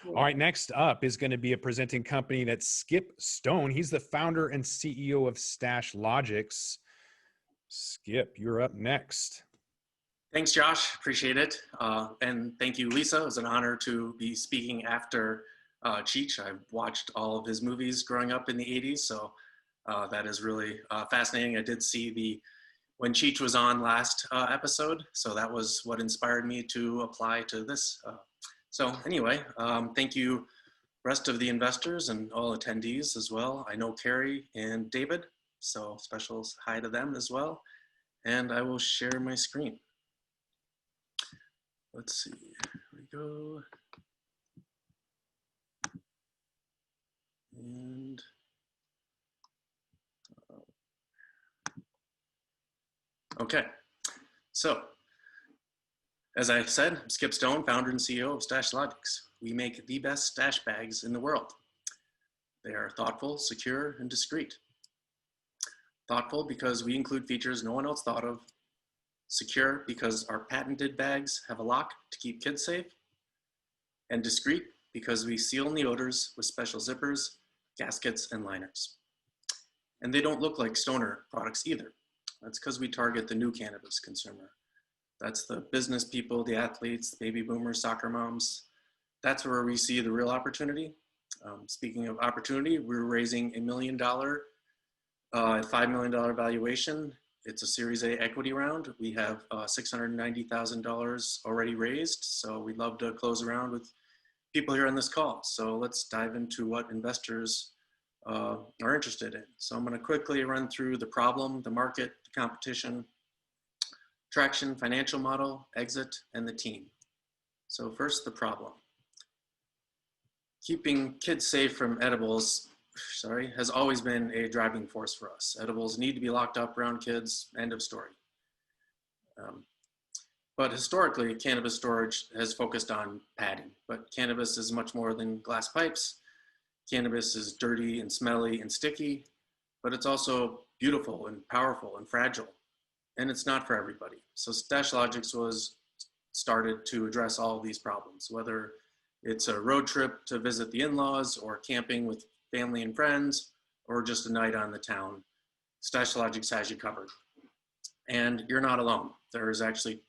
All right, next up is going to be a presenting company that's Skip Stone. He's the founder and CEO of Stash Logics. Skip, you're up next. Thanks, Josh. Appreciate it. And thank you, Lisa. It was an honor to be speaking after Cheech. I've watched all of his movies growing up in the 80s, so that is really fascinating. I did see when Cheech was on last episode, so that was what inspired me to apply to this. So anyway, thank you, rest of the investors and all attendees as well. I know Carrie and David, so special hi to them as well. And I will share my screen. Let's see, here we go. And okay, so as I said, I'm Skip Stone, founder and CEO of Stash Logics. We make the best stash bags in the world. They are thoughtful, secure, and discreet. Thoughtful because we include features no one else thought of. Secure because our patented bags have a lock to keep kids safe. And discreet because we seal in the odors with special zippers, gaskets, and liners. And they don't look like stoner products either. That's because we target the new cannabis consumer. That's the business people, the athletes, the baby boomers, soccer moms. That's where we see the real opportunity. Speaking of opportunity, we're raising $1 million, $5 million valuation. It's a Series A equity round. We have $690,000 already raised, so we'd love to close around with people here on this call. So let's dive into what investors are interested in. So I'm going to quickly run through the problem, the market, the competition, traction, financial model, exit, and the team. So first, the problem. Keeping kids safe from edibles, has always been a driving force for us. Edibles need to be locked up around kids, end of story. But historically, cannabis storage has focused on padding, but cannabis is much more than glass pipes. Cannabis is dirty and smelly and sticky, but it's also beautiful and powerful and fragile, and it's not for everybody. So Stash Logics was started to address all of these problems, whether it's a road trip to visit the in-laws or camping with family and friends, or just a night on the town. Stash Logics has you covered. And you're not alone. There's actually,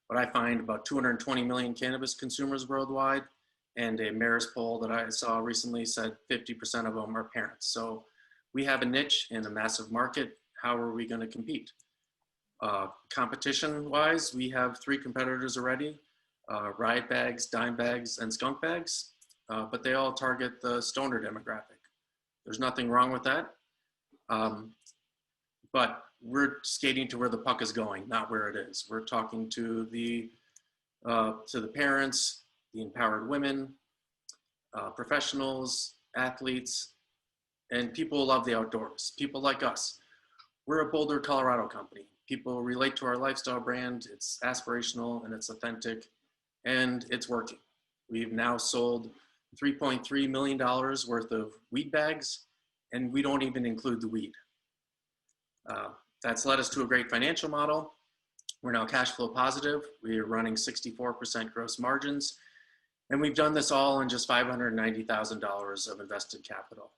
what I find, about 220 million cannabis consumers worldwide, and a Maris poll that I saw recently said 50% of them are parents. So we have a niche in a massive market. How are we going to compete? Competition-wise, we have 3 competitors already, Riot Bags, Dime Bags, and Skunk Bags, but they all target the stoner demographic. There's nothing wrong with that, but we're skating to where the puck is going, not where it is. We're talking to the parents, the empowered women, professionals, athletes, and people who love the outdoors, people like us. We're a Boulder, Colorado company. People relate to our lifestyle brand. It's aspirational and it's authentic and it's working. We've now sold $3.3 million worth of weed bags, and we don't even include the weed. That's led us to a great financial model. We're now cash flow positive. We are running 64% gross margins, and we've done this all in just $590,000 of invested capital.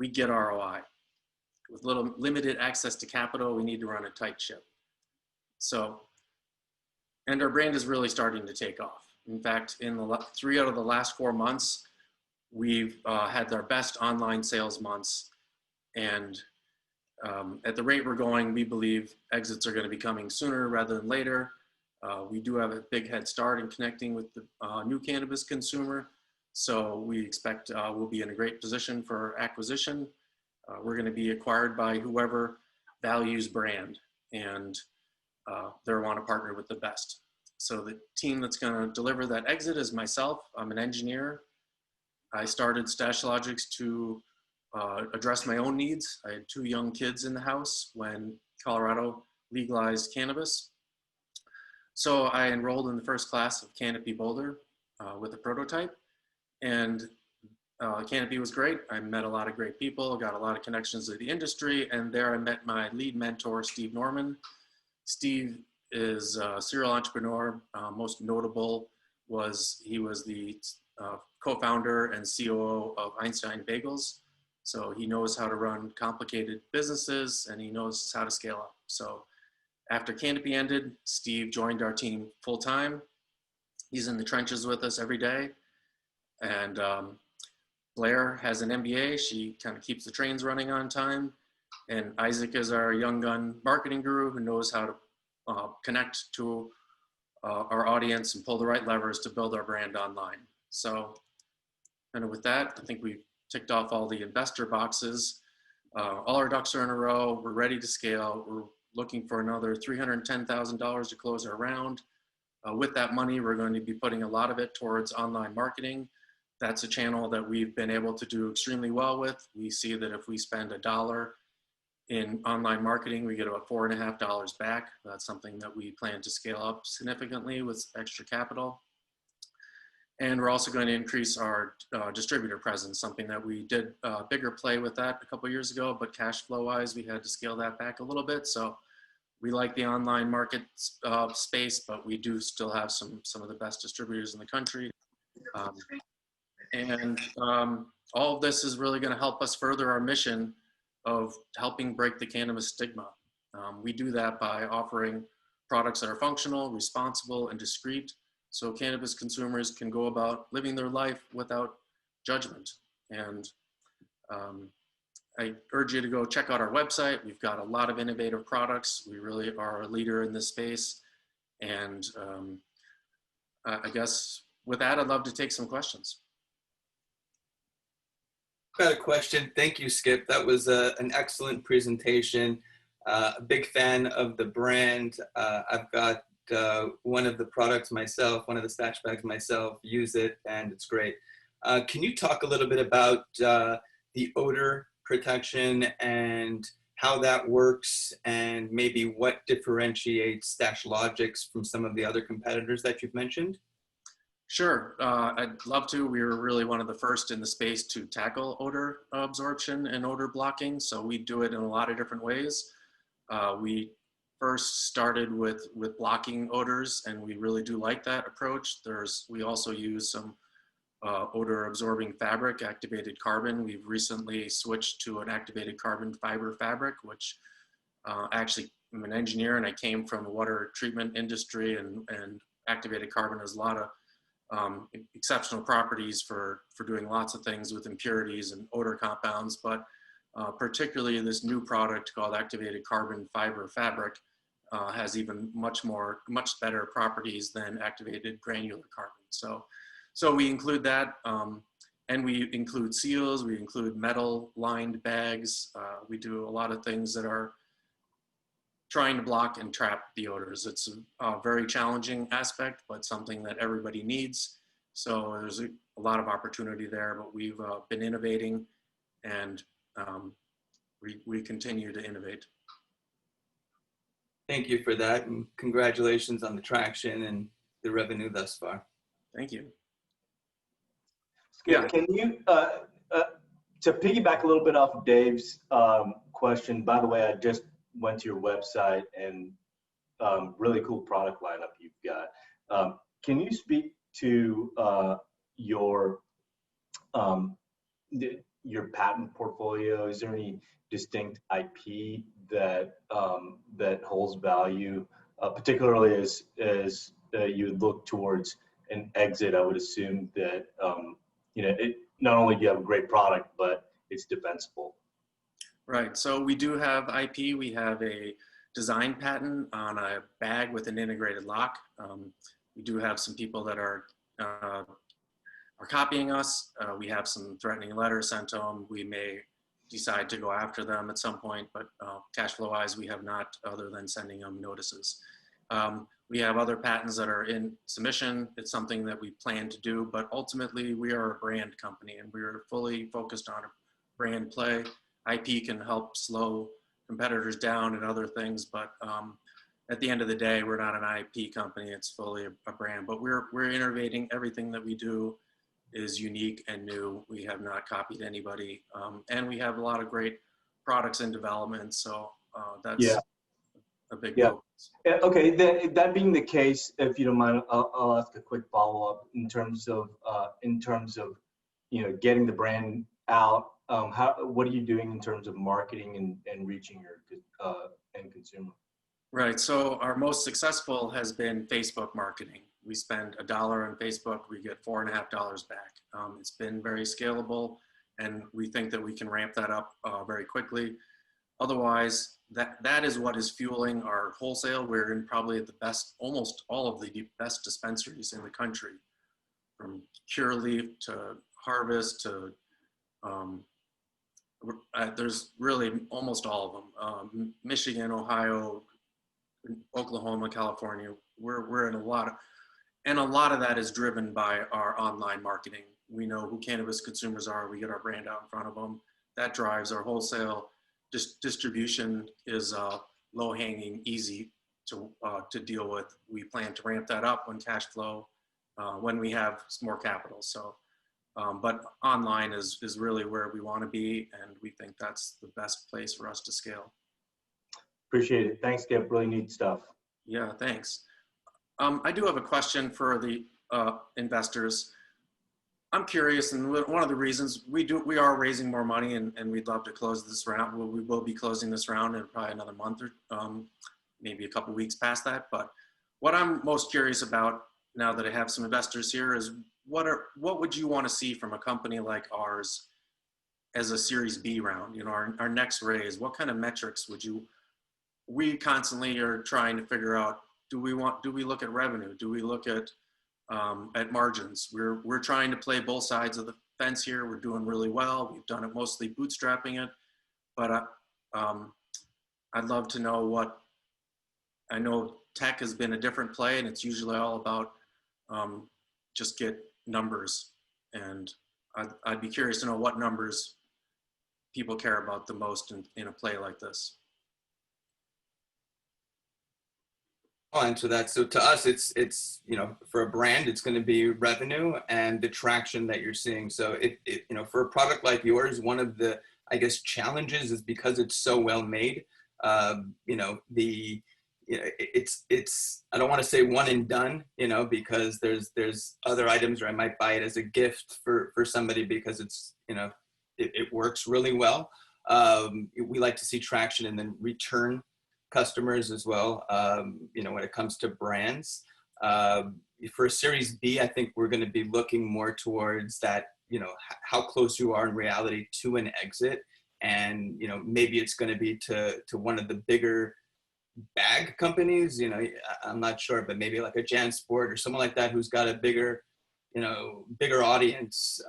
We get ROI. With limited access to capital, we need to run a tight ship. So, and our brand is really starting to take off. In fact, in the 3 out of the last 4 months, we've had our best online sales months. And at the rate we're going, we believe exits are going to be coming sooner rather than later. We do have a big head start in connecting with the new cannabis consumer. So we expect we'll be in a great position for acquisition. We're going to be acquired by whoever values brand and they want to partner with the best. So the team that's going to deliver that exit is myself. I'm an engineer. I started Stash Logics to address my own needs. I had 2 young kids in the house when Colorado legalized cannabis. So I enrolled in the first class of Canopy Boulder with a prototype, and Canopy was great. I met a lot of great people, got a lot of connections to the industry, and there I met my lead mentor, Steve Norman. Steve is a serial entrepreneur. Most notable was he was the co-founder and COO of Einstein Bagels. So he knows how to run complicated businesses and he knows how to scale up. So after Canopy ended, Steve joined our team full time. He's in the trenches with us every day. And Blair has an MBA. She kind of keeps the trains running on time. And Isaac is our young gun marketing guru who knows how to connect to our audience and pull the right levers to build our brand online. So, and with that, I think we ticked off all the investor boxes. All our ducks are in a row. We're ready to scale. We're looking for another $310,000 to close our round. With that money, we're going to be putting a lot of it towards online marketing. That's a channel that we've been able to do extremely well with. We see that if we spend $1 in online marketing, we get about $4.50 back. That's something that we plan to scale up significantly with extra capital. And we're also going to increase our distributor presence, something that we did a bigger play with that a couple of years ago, but cash flow wise, we had to scale that back a little bit. So we like the online market space, but we do still have some of the best distributors in the country. All of this is really going to help us further our mission of helping break the cannabis stigma. We do that by offering products that are functional, responsible, and discreet, so cannabis consumers can go about living their life without judgment. And I urge you to go check out our website. We've got a lot of innovative products. We really are a leader in this space. And I guess with that, I'd love to take some questions. Got a question. Thank you, Skip. That was an excellent presentation. A big fan of the brand. I've got one of the products myself, one of the stash bags myself, use it, and it's great. Can you talk a little bit about the odor protection and how that works, and maybe what differentiates StashLogix from some of the other competitors that you've mentioned? Sure, I'd love to. We were really one of the first in the space to tackle odor absorption and odor blocking. So we do it in a lot of different ways. We first started with blocking odors, and we really do like that approach. We also use some odor absorbing fabric, activated carbon. We've recently switched to an activated carbon fiber fabric, which actually I'm an engineer and I came from the water treatment industry, and activated carbon has a lot of exceptional properties for doing lots of things with impurities and odor compounds, but particularly this new product called activated carbon fiber fabric has even much better properties than activated granular carbon. So we include that, and we include seals, we include metal lined bags. We do a lot of things that are trying to block and trap the odors. It's a very challenging aspect, but something that everybody needs. So there's a lot of opportunity there, but we've been innovating, and we continue to innovate. Thank you for that, and congratulations on the traction and the revenue thus far. Thank you. Skip, yeah. Can you, to piggyback a little bit off of Dave's question, by the way, I just went to your website, and really cool product lineup you've got. Can you speak to your patent portfolio? Is there any distinct IP that that holds value, particularly as you look towards an exit? I would assume that not only do you have a great product, but it's defensible. Right. So we do have IP. We have a design patent on a bag with an integrated lock. We do have some people that are copying us. We have some threatening letters sent to them. We may decide to go after them at some point, but cash flow wise, we have not, other than sending them notices. We have other patents that are in submission. It's something that we plan to do, but ultimately we are a brand company and we're fully focused on a brand play. IP can help slow competitors down and other things, but at the end of the day, we're not an IP company. It's fully a brand, but we're innovating. Everything that we do is unique and new. We have not copied anybody, and we have a lot of great products in development. So that's a big Yeah. focus. Okay, that being the case, if you don't mind, I'll ask a quick follow-up in terms of getting the brand out. What are you doing in terms of marketing and reaching your end consumer? Right. So our most successful has been Facebook marketing. We spend $1 on Facebook, we get $4.50 back. It's been very scalable, and we think that we can ramp that up very quickly. Otherwise, that is what is fueling our wholesale. We're in probably the best, almost all of the best dispensaries in the country, from Curaleaf to Harvest to there's really almost all of them. Michigan, Ohio, Oklahoma, California. We're in a lot of that is driven by our online marketing. We know who cannabis consumers are. We get our brand out in front of them. That drives our wholesale. Distribution is low hanging, easy to deal with. We plan to ramp that up when cash flow, when we have more capital. So, but online is really where we want to be, and we think that's the best place for us to scale. Appreciate it. Thanks, Skip. Really neat stuff. Yeah, thanks. I do have a question for the investors. I'm curious, and one of the reasons we are raising more money, and we'd love to close this round. We will be closing this round in probably another month or maybe a couple weeks past that. But what I'm most curious about now that I have some investors here is what would you want to see from a company like ours as a Series B round? You know, our next raise. What kind of metrics would you? We constantly are trying to figure out, do we look at revenue? Do we look at margins? We're trying to play both sides of the fence here. We're doing really well. We've done it mostly bootstrapping it, but I'd love to know I know tech has been a different play, and it's usually all about just get numbers. And I'd be curious to know what numbers people care about the most in a play like this. I'll answer that. So to us, it's for a brand, it's going to be revenue and the traction that you're seeing. So for a product like yours, one of the, I guess, challenges is because it's so well made. It's I don't want to say one and done, because there's other items where I might buy it as a gift for somebody because it's it works really well. We like to see traction and then return customers as well. When it comes to brands, for a Series B, I think we're going to be looking more towards that, how close you are in reality to an exit. And, maybe it's going to be to one of the bigger bag companies, I'm not sure, but maybe like a JanSport or someone like that, who's got a bigger audience,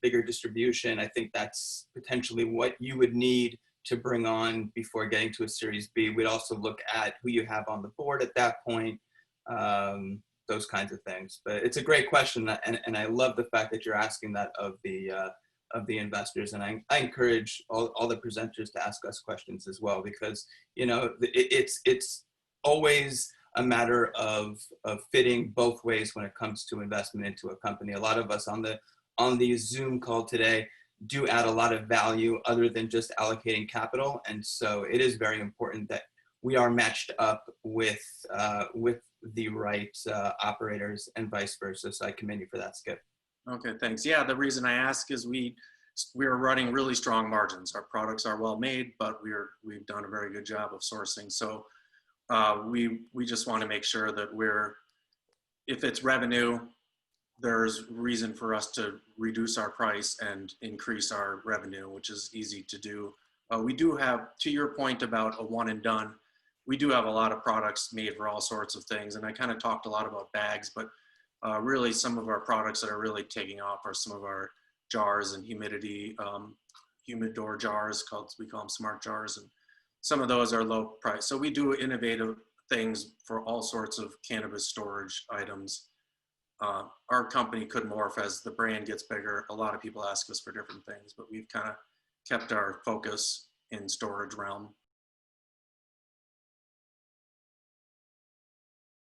bigger distribution. I think that's potentially what you would need to bring on before getting to a Series B. We'd also look at who you have on the board at that point, those kinds of things. But it's a great question, and I love the fact that you're asking that of the investors. And I encourage all the presenters to ask us questions as well, because it's always a matter of fitting both ways when it comes to investment into a company. A lot of us on the Zoom call today do add a lot of value other than just allocating capital. And so it is very important that we are matched up with the right operators and vice versa. So I commend you for that, Skip. Okay, thanks. Yeah, the reason I ask is we're running really strong margins. Our products are well made, but we've done a very good job of sourcing. So we just want to make sure that if it's revenue, there's reason for us to reduce our price and increase our revenue, which is easy to do. We do have, to your point about a one and done, we do have a lot of products made for all sorts of things. And I kind of talked a lot about bags, but really some of our products that are really taking off are some of our jars and humidor jars, we call them smart jars. And some of those are low price. So we do innovative things for all sorts of cannabis storage items. Our company could morph as the brand gets bigger. A lot of people ask us for different things, but we've kind of kept our focus in storage realm.